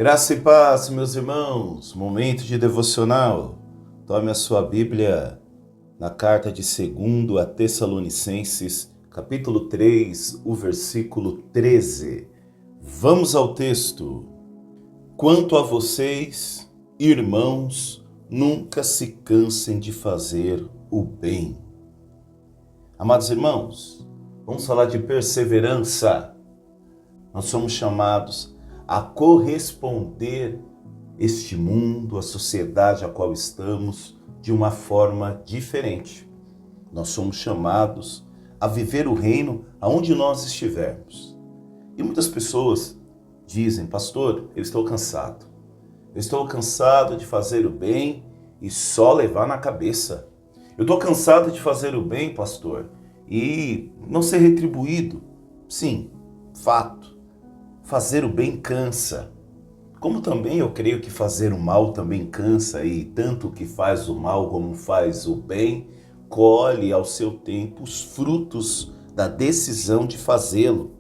Graça e paz, meus irmãos, momento de devocional. Tome a sua Bíblia na carta de 2 a Tessalonicenses, capítulo 3, o versículo 13. Vamos ao texto. Quanto a vocês, irmãos, nunca se cansem de fazer o bem. Amados irmãos, vamos falar de perseverança. Nós somos chamados a corresponder este mundo, a sociedade a qual estamos, de uma forma diferente. Nós somos chamados a viver o reino aonde nós estivermos. E muitas pessoas dizem: pastor, eu estou cansado. Eu estou cansado de fazer o bem e só levar na cabeça. Eu estou cansado de fazer o bem, pastor, e não ser retribuído. Sim, fato. Fazer o bem cansa. Como também eu creio que fazer o mal também cansa, e tanto que faz o mal como faz o bem, colhe ao seu tempo os frutos da decisão de fazê-lo.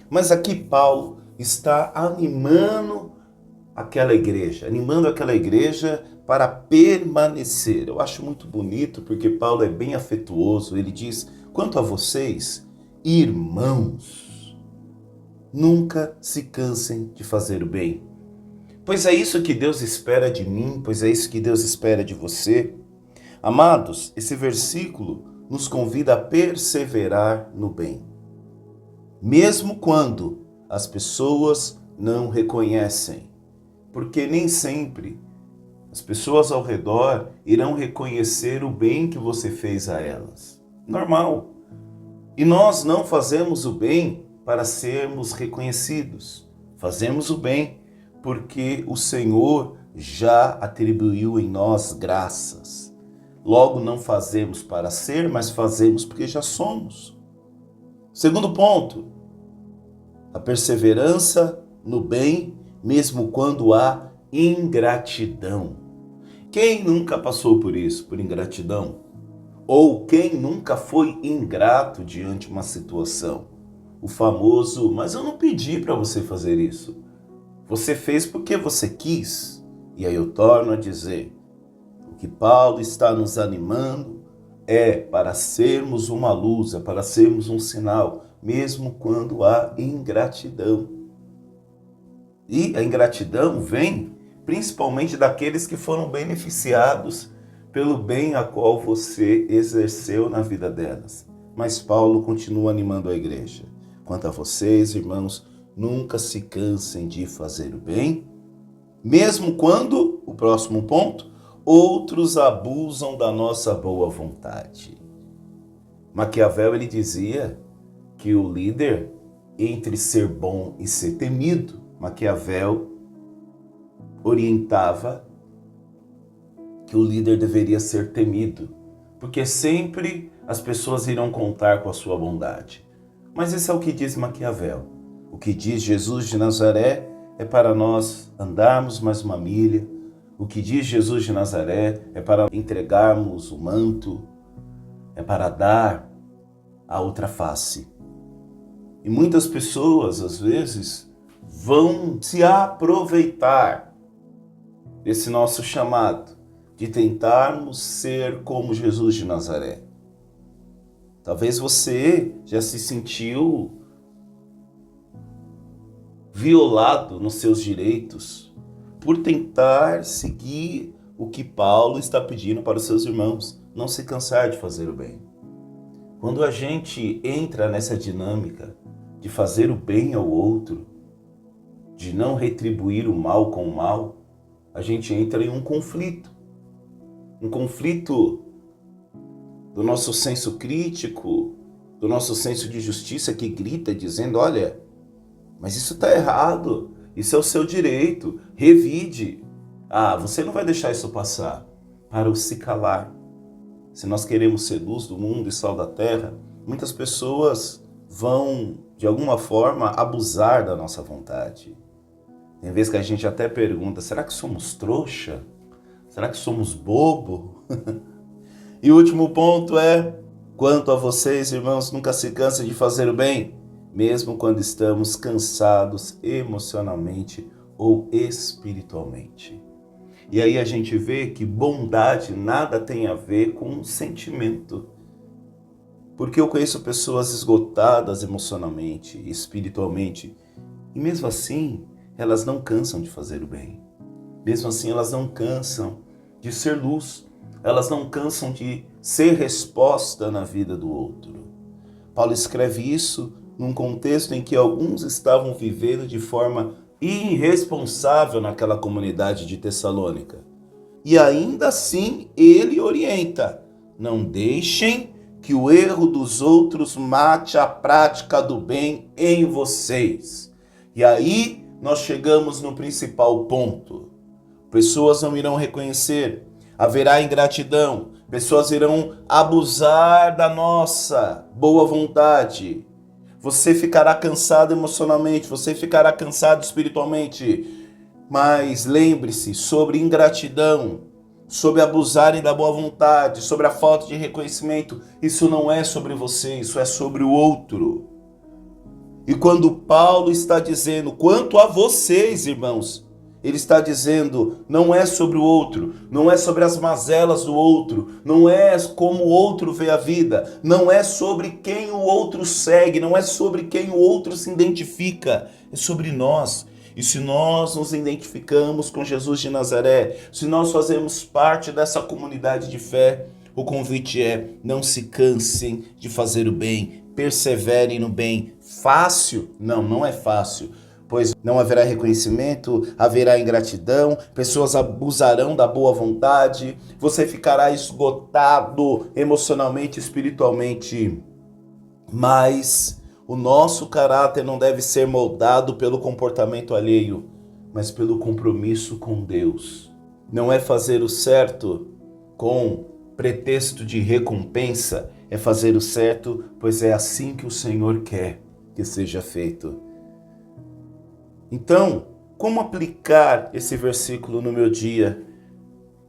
Mas aqui Paulo está animando aquela igreja para permanecer. Eu acho muito bonito porque Paulo é bem afetuoso. Ele diz: quanto a vocês, irmãos, nunca se cansem de fazer o bem. Pois é isso que Deus espera de mim, pois é isso que Deus espera de você. Amados, esse versículo nos convida a perseverar no bem. Mesmo quando as pessoas não reconhecem. Porque nem sempre as pessoas ao redor irão reconhecer o bem que você fez a elas. Normal. E nós não fazemos o bem para sermos reconhecidos. Fazemos o bem porque o Senhor já atribuiu em nós graças. Logo, não fazemos para ser, mas fazemos porque já somos. Segundo ponto, a perseverança no bem, mesmo quando há ingratidão. Quem nunca passou por isso, por ingratidão? Ou quem nunca foi ingrato diante de uma situação? O famoso: mas eu não pedi para você fazer isso. Você fez porque você quis. E aí eu torno a dizer, o que Paulo está nos animando é para sermos uma luz, é para sermos um sinal, mesmo quando há ingratidão. E a ingratidão vem principalmente daqueles que foram beneficiados pelo bem a qual você exerceu na vida delas. Mas Paulo continua animando a igreja. Quanto a vocês, irmãos, nunca se cansem de fazer o bem, mesmo quando, o próximo ponto, outros abusam da nossa boa vontade. Maquiavel, ele dizia que o líder, entre ser bom e ser temido, Maquiavel orientava que o líder deveria ser temido, porque sempre as pessoas irão contar com a sua bondade. Mas isso é o que diz Maquiavel. O que diz Jesus de Nazaré é para nós andarmos mais uma milha. O que diz Jesus de Nazaré é para entregarmos o manto, é para dar a outra face. E muitas pessoas, às vezes, vão se aproveitar desse nosso chamado de tentarmos ser como Jesus de Nazaré. Talvez você já se sentiu violado nos seus direitos por tentar seguir o que Paulo está pedindo para os seus irmãos, não se cansar de fazer o bem. Quando a gente entra nessa dinâmica de fazer o bem ao outro, de não retribuir o mal com o mal, a gente entra em um conflito do nosso senso crítico, do nosso senso de justiça que grita dizendo: olha, mas isso está errado, isso é o seu direito, revide. Você não vai deixar isso passar. Para o se calar. Se nós queremos ser luz do mundo e sal da terra, muitas pessoas vão, de alguma forma, abusar da nossa vontade. Tem vezes que a gente até pergunta: será que somos trouxa? Será que somos bobo? E o último ponto é: quanto a vocês, irmãos, nunca se cansem de fazer o bem, mesmo quando estamos cansados emocionalmente ou espiritualmente. E aí a gente vê que bondade nada tem a ver com sentimento. Porque eu conheço pessoas esgotadas emocionalmente, espiritualmente, e mesmo assim elas não cansam de fazer o bem. Mesmo assim elas não cansam de ser luz, elas não cansam de ser resposta na vida do outro. Paulo escreve isso num contexto em que alguns estavam vivendo de forma irresponsável naquela comunidade de Tessalônica. E ainda assim ele orienta: não deixem que o erro dos outros mate a prática do bem em vocês. E aí nós chegamos no principal ponto. Pessoas não irão reconhecer, haverá ingratidão, pessoas irão abusar da nossa boa vontade. Você ficará cansado emocionalmente, você ficará cansado espiritualmente. Mas lembre-se, sobre ingratidão, sobre abusarem da boa vontade, sobre a falta de reconhecimento, isso não é sobre você, isso é sobre o outro. E quando Paulo está dizendo, quanto a vocês, irmãos, ele está dizendo, não é sobre o outro, não é sobre as mazelas do outro, não é como o outro vê a vida, não é sobre quem o outro segue, não é sobre quem o outro se identifica, é sobre nós. E se nós nos identificamos com Jesus de Nazaré, se nós fazemos parte dessa comunidade de fé, o convite é: não se cansem de fazer o bem, perseverem no bem. Fácil? Não, não é fácil, pois não haverá reconhecimento, haverá ingratidão, pessoas abusarão da boa vontade, você ficará esgotado emocionalmente, espiritualmente, mas o nosso caráter não deve ser moldado pelo comportamento alheio, mas pelo compromisso com Deus. Não é fazer o certo com pretexto de recompensa, é fazer o certo, pois é assim que o Senhor quer que seja feito. Então, como aplicar esse versículo no meu dia?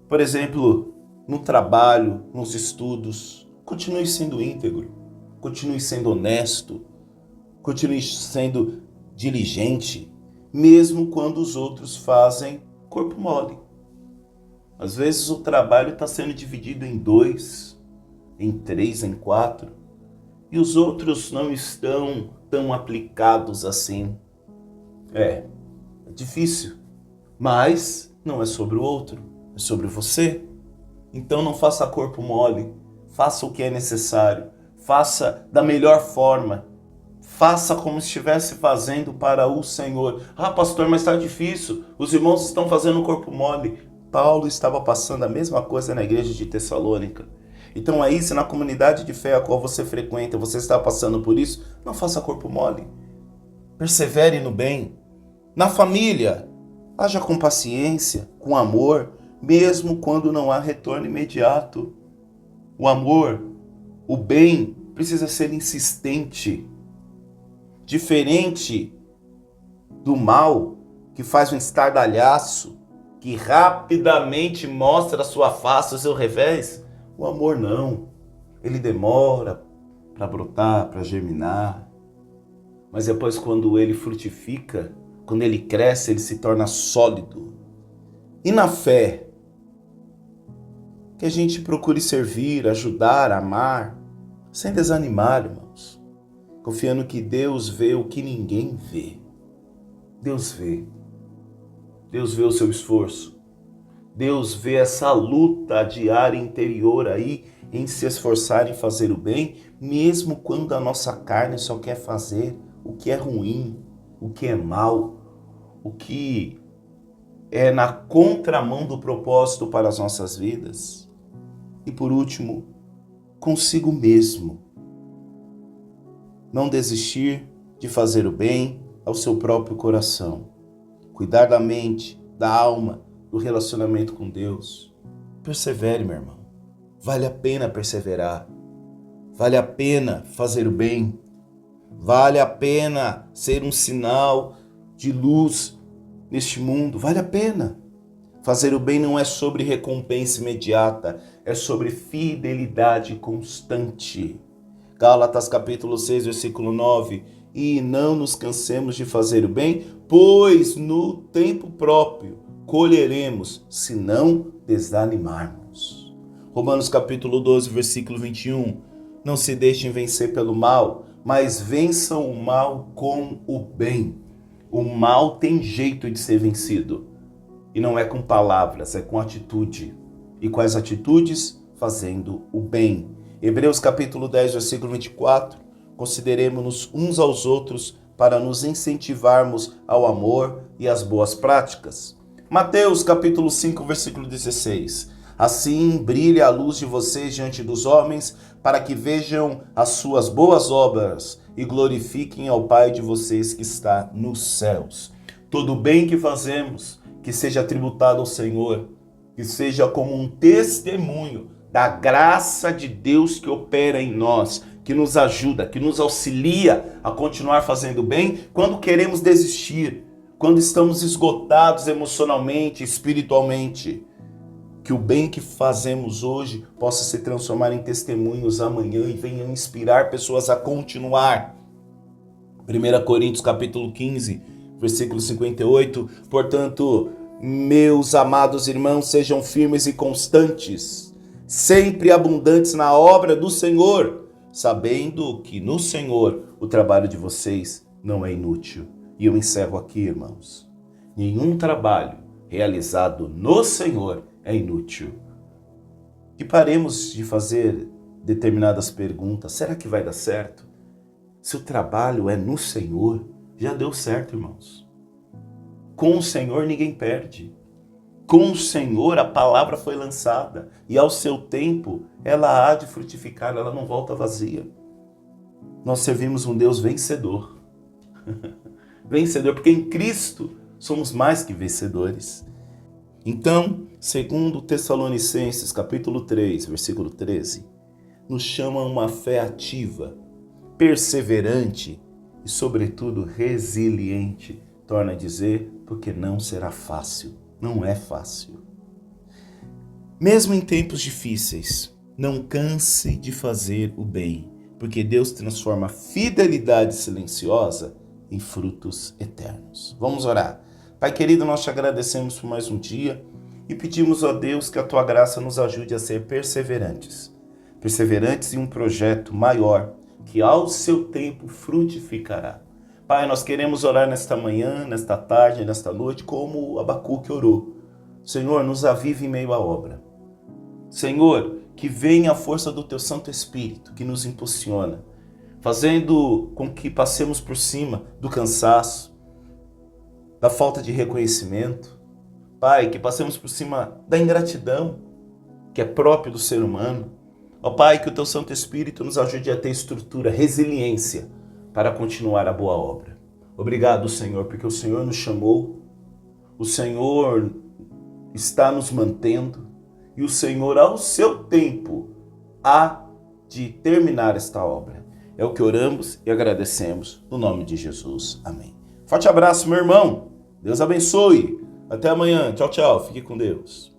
Por exemplo, no trabalho, nos estudos, continue sendo íntegro, continue sendo honesto, continue sendo diligente, mesmo quando os outros fazem corpo mole. Às vezes o trabalho está sendo dividido em 2, em 3, em 4, e os outros não estão tão aplicados assim. É difícil, mas não é sobre o outro, é sobre você. Então não faça corpo mole, faça o que é necessário, faça da melhor forma. Faça como se estivesse fazendo para o Senhor. Ah, pastor, mas está difícil. Os irmãos estão fazendo corpo mole. Paulo estava passando a mesma coisa na igreja de Tessalônica. Então aí, se na comunidade de fé a qual você frequenta, você está passando por isso, não faça corpo mole. Persevere no bem. Na família, haja com paciência, com amor, mesmo quando não há retorno imediato. O amor, o bem, precisa ser insistente. Diferente do mal, que faz um estardalhaço, que rapidamente mostra a sua face, o seu revés, o amor não. Ele demora para brotar, para germinar. Mas depois, quando ele frutifica, quando ele cresce, ele se torna sólido. E na fé, que a gente procure servir, ajudar, amar, sem desanimar, irmãos. Confiando que Deus vê o que ninguém vê. Deus vê. Deus vê o seu esforço. Deus vê essa luta diária interior aí em se esforçar em fazer o bem, mesmo quando a nossa carne só quer fazer o que é ruim, o que é mal, o que é na contramão do propósito para as nossas vidas. E por último, consigo mesmo. Não desistir de fazer o bem ao seu próprio coração. Cuidar da mente, da alma, do relacionamento com Deus. Persevere, meu irmão. Vale a pena perseverar. Vale a pena fazer o bem. Vale a pena ser um sinal de luz neste mundo. Vale a pena. Fazer o bem não é sobre recompensa imediata, é sobre fidelidade constante. Gálatas capítulo 6, versículo 9. e não nos cansemos de fazer o bem, pois no tempo próprio colheremos, se não desanimarmos. Romanos capítulo 12, versículo 21. Não se deixem vencer pelo mal, mas vençam o mal com o bem. O mal tem jeito de ser vencido. E não é com palavras, é com atitude. E quais atitudes? Fazendo o bem. Hebreus capítulo 10, versículo 24. Consideremos-nos uns aos outros para nos incentivarmos ao amor e às boas práticas. Mateus capítulo 5, versículo 16. Assim brilhe a luz de vocês diante dos homens, para que vejam as suas boas obras e glorifiquem ao Pai de vocês que está nos céus. Todo o bem que fazemos, que seja tributado ao Senhor, que seja como um testemunho da graça de Deus que opera em nós, que nos ajuda, que nos auxilia a continuar fazendo bem quando queremos desistir, quando estamos esgotados emocionalmente, espiritualmente. Que o bem que fazemos hoje possa se transformar em testemunhos amanhã e venha inspirar pessoas a continuar. 1 Coríntios capítulo 15, versículo 58. Portanto, meus amados irmãos, sejam firmes e constantes, sempre abundantes na obra do Senhor, sabendo que no Senhor o trabalho de vocês não é inútil. E eu encerro aqui, irmãos. Nenhum trabalho realizado no Senhor é inútil. Que paremos de fazer determinadas perguntas. Será que vai dar certo? Se o trabalho é no Senhor, já deu certo, irmãos. Com o Senhor ninguém perde. Com o Senhor a palavra foi lançada e ao seu tempo ela há de frutificar, ela não volta vazia. Nós servimos um Deus vencedor. Vencedor, porque em Cristo somos mais que vencedores. Então, segundo Tessalonicenses capítulo 3, versículo 13, nos chama uma fé ativa, perseverante e, sobretudo, resiliente. Torna a dizer, porque não será fácil. Não é fácil. Mesmo em tempos difíceis, não canse de fazer o bem, porque Deus transforma a fidelidade silenciosa em frutos eternos. Vamos orar. Pai querido, nós te agradecemos por mais um dia e pedimos a Deus que a tua graça nos ajude a ser perseverantes. Perseverantes em um projeto maior que ao seu tempo frutificará. Pai, nós queremos orar nesta manhã, nesta tarde, nesta noite, como Abacuque orou. Senhor, nos avive em meio à obra. Senhor, que venha a força do teu Santo Espírito que nos impulsiona, fazendo com que passemos por cima do cansaço, da falta de reconhecimento. Pai, que passemos por cima da ingratidão, que é próprio do ser humano. Ó Pai, que o teu Santo Espírito nos ajude a ter estrutura, resiliência, para continuar a boa obra. Obrigado, Senhor, porque o Senhor nos chamou, o Senhor está nos mantendo, e o Senhor, ao seu tempo, há de terminar esta obra. É o que oramos e agradecemos, no nome de Jesus. Amém. Forte abraço, meu irmão. Deus abençoe. Até amanhã. Tchau, tchau. Fique com Deus.